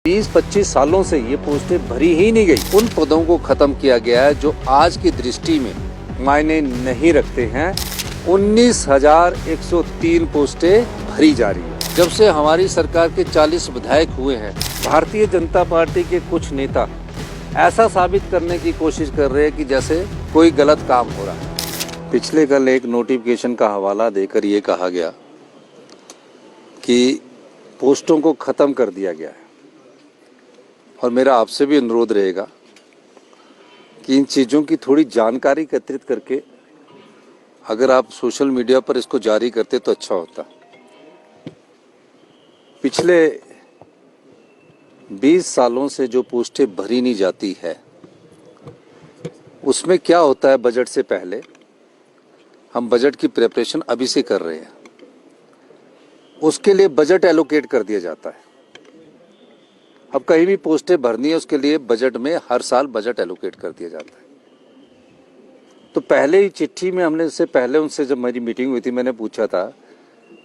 20-25 सालों से ये पोस्टें भरी ही नहीं गई। उन पदों को खत्म किया गया है जो आज की दृष्टि में मायने नहीं रखते हैं। 19,103 पोस्टें भरी जा रही है। जब से हमारी सरकार के 40 विधायक हुए हैं, भारतीय जनता पार्टी के कुछ नेता ऐसा साबित करने की कोशिश कर रहे हैं कि जैसे कोई गलत काम हो रहा है। पिछले कल एक नोटिफिकेशन का हवाला देकर ये कहा गया कि पोस्टों को खत्म कर दिया गया है, और मेरा आपसे भी अनुरोध रहेगा कि इन चीज़ों की थोड़ी जानकारी एकत्रित करके अगर आप सोशल मीडिया पर इसको जारी करते तो अच्छा होता। पिछले 20 सालों से जो पोस्टें भरी नहीं जाती है, उसमें क्या होता है, बजट से पहले हम बजट की प्रिपरेशन अभी से कर रहे हैं, उसके लिए बजट एलोकेट कर दिया जाता है। अब कहीं भी पोस्टें भरनी है, उसके लिए बजट में हर साल बजट एलोकेट कर दिया जाता है। तो पहले ही चिट्ठी में हमने इससे पहले उनसे जब मेरी मीटिंग हुई थी, मैंने पूछा था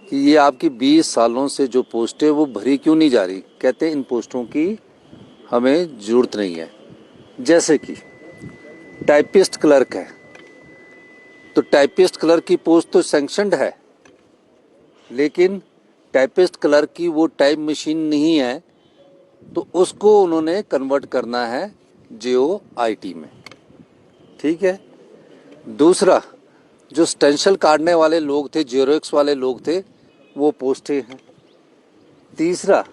कि ये आपकी 20 सालों से जो पोस्टें वो भरी क्यों नहीं जा रही। कहते इन पोस्टों की हमें जरूरत नहीं है। जैसे कि टाइपिस्ट क्लर्क है, तो टाइपिस्ट क्लर्क की पोस्ट तो सैंक्शनड है, लेकिन टाइपिस्ट क्लर्क की वो टाइप मशीन नहीं है, तो उसको उन्होंने कन्वर्ट करना है JOIT में। ठीक है। दूसरा, जो स्टेंशल काटने वाले लोग थे, जेरोक्स वाले लोग थे, वो पोस्टें हैं। तीसरा,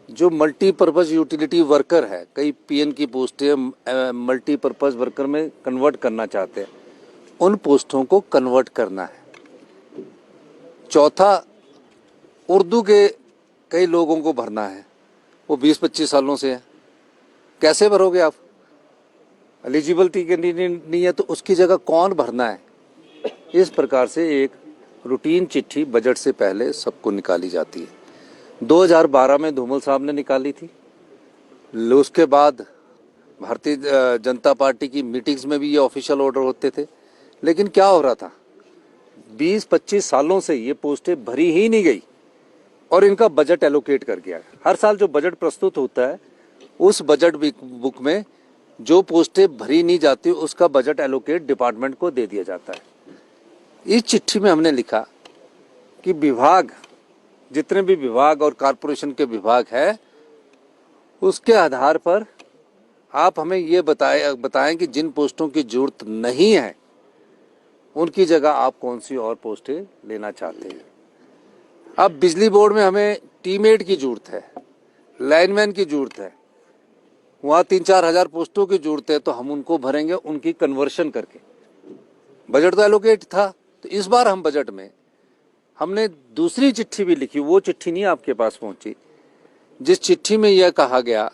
जो मल्टीपर्पज़ यूटिलिटी वर्कर है, कई PN की पोस्टें मल्टीपर्पज़ वर्कर में कन्वर्ट करना चाहते हैं, उन पोस्टों को कन्वर्ट करना है। चौथा, उर्दू के कई लोगों को भरना है, वो 20-25 सालों से है। कैसे भरोगे आप? एलिजिबिलिटी के नहीं है, तो उसकी जगह कौन भरना है? इस प्रकार से एक रूटीन चिट्ठी बजट से पहले सबको निकाली जाती है। 2012 में धूमल साहब ने निकाली थी। उसके बाद भारतीय जनता पार्टी की मीटिंग्स में भी ये ऑफिशियल ऑर्डर होते थे। लेकिन क्या हो रहा था, 20-25 सालों से ये पोस्टें भरी ही नहीं गई और इनका बजट एलोकेट कर गया। हर साल जो बजट प्रस्तुत होता है, उस बजट बुक में जो पोस्टें भरी नहीं जाती उसका बजट एलोकेट डिपार्टमेंट को दे दिया जाता है। इस चिट्ठी में हमने लिखा कि विभाग, जितने भी विभाग और कॉरपोरेशन के विभाग है, उसके आधार पर आप हमें ये बताएं कि जिन पोस्टों की जरूरत नहीं है उनकी जगह आप कौन सी और पोस्टें लेना चाहते हैं। अब बिजली बोर्ड में हमें टीमेट की जरूरत है, लाइनमैन की जरूरत है, वहाँ 3-4 हज़ार पोस्टों की जरूरत है, तो हम उनको भरेंगे उनकी कन्वर्शन करके। बजट तो एलोकेट था। तो इस बार हम बजट में हमने दूसरी चिट्ठी भी लिखी, वो चिट्ठी नहीं आपके पास पहुंची, जिस चिट्ठी में यह कहा गया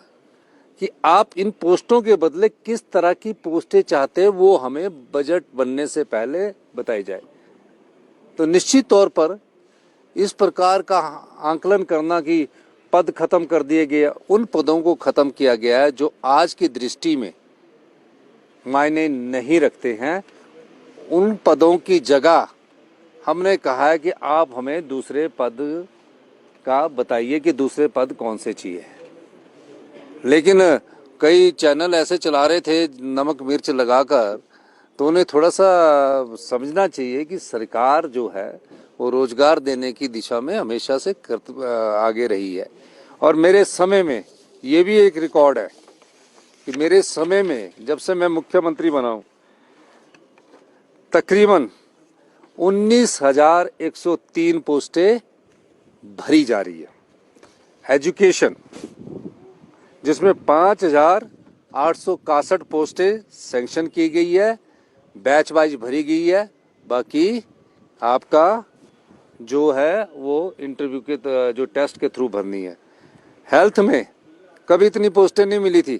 कि आप इन पोस्टों के बदले किस तरह की पोस्टें चाहते हैं, वो हमें बजट बनने से पहले बताई जाए। तो निश्चित तौर पर इस प्रकार का आंकलन करना कि पद खत्म कर दिए गए, उन पदों को खत्म किया गया है जो आज की दृष्टि में मायने नहीं रखते हैं। उन पदों की जगह हमने कहा है कि आप हमें दूसरे पद का बताइए कि दूसरे पद कौन से चाहिए। लेकिन कई चैनल ऐसे चला रहे थे नमक मिर्च लगाकर, तो उन्हें थोड़ा सा समझना चाहिए कि सरकार जो है वो रोजगार देने की दिशा में हमेशा से आगे रही है। और मेरे समय में ये भी एक रिकॉर्ड है कि मेरे समय में, जब से मैं मुख्यमंत्री बना हूं, तकरीबन 19,103 पोस्टें भरी जा रही है। एजुकेशन, जिसमें 5,861 पोस्टें सैंक्शन की गई है, बैच वाइज भरी गई है, बाकी आपका जो है वो इंटरव्यू के जो टेस्ट के थ्रू भरनी है। हेल्थ में कभी इतनी पोस्टें नहीं मिली थी।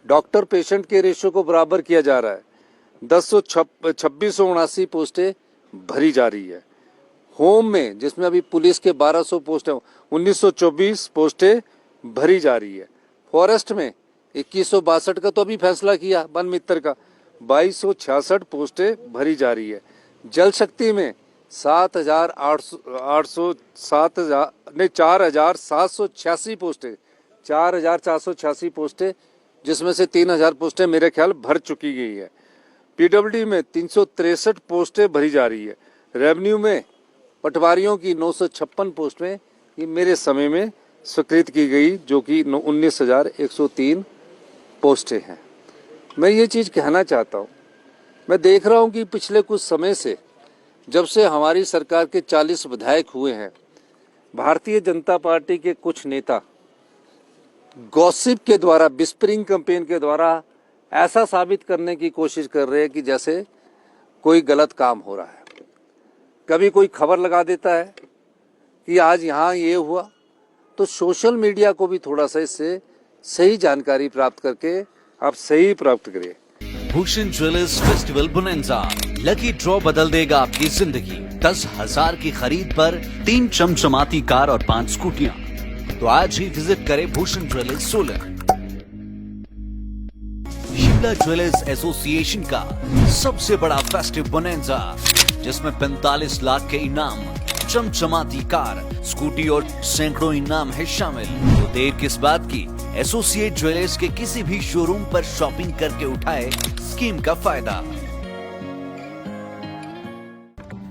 डॉक्टर पेशेंट के रेशियो को बराबर किया जा रहा है। 2679 पोस्टें भरी जा रही है। होम में, जिसमें अभी पुलिस के 1200 पोस्टें, 1924 पोस्टें भरी जा रही है। फॉरेस्ट में 2162 का तो अभी फैसला किया वन मित्र का, 2266 पोस्टें भरी जा रही है। जल शक्ति में 4,786 पोस्टें 4,486 पोस्टें, जिसमें से 3,000 पोस्टें मेरे ख्याल भर चुकी गई है। पीडब्ल्यूडी में 363 पोस्टें भरी जा रही है। रेवेन्यू में पटवारियों की 956 पोस्टें ये मेरे समय में स्वीकृत की गई, जो कि 19,103 पोस्टें हैं। मैं ये चीज़ कहना चाहता हूँ, मैं देख रहा हूँ कि पिछले कुछ समय से, जब से हमारी सरकार के 40 विधायक हुए हैं, भारतीय जनता पार्टी के कुछ नेता गॉसिप के द्वारा, विस्परिंग कैंपेन के द्वारा ऐसा साबित करने की कोशिश कर रहे हैं कि जैसे कोई गलत काम हो रहा है। कभी कोई खबर लगा देता है कि आज यहाँ ये हुआ, तो सोशल मीडिया को भी थोड़ा सा इससे सही जानकारी प्राप्त करके आप सही प्राप्त करिए। Bhushan jewellers festival bonanza, lucky draw बदल देगा आपकी जिंदगी। 10,000 की खरीद पर 3 चमचमाती कार और 5 स्कूटियां। तो आज ही विजिट करें Bhushan jewellers Solan. Shimla jewellers association का सबसे बड़ा फेस्टिव बोनैंजा, जिसमें 45 लाख के इनाम, चमचमाती कार, स्कूटी और सैकड़ों इनाम है शामिल। तो देर किस बात की, एसोसिएट ज्वेलर्स के किसी भी शोरूम पर शॉपिंग करके उठाए स्कीम का फायदा।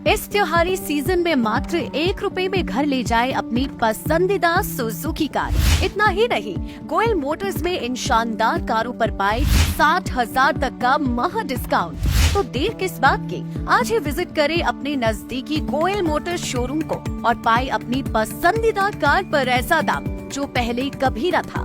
इस त्योहारी सीजन में मात्र 1 रुपए में घर ले जाए अपनी पसंदीदा सुजुकी कार। इतना ही नहीं, गोयल मोटर्स में इन शानदार कारों पर पाए 60,000 तक का महा डिस्काउंट। तो देर किस बात की, आज ही विजिट करें अपने नजदीकी गोयल मोटर्स शोरूम को और पाए अपनी पसंदीदा कार पर ऐसा दाम जो पहले कभी न था।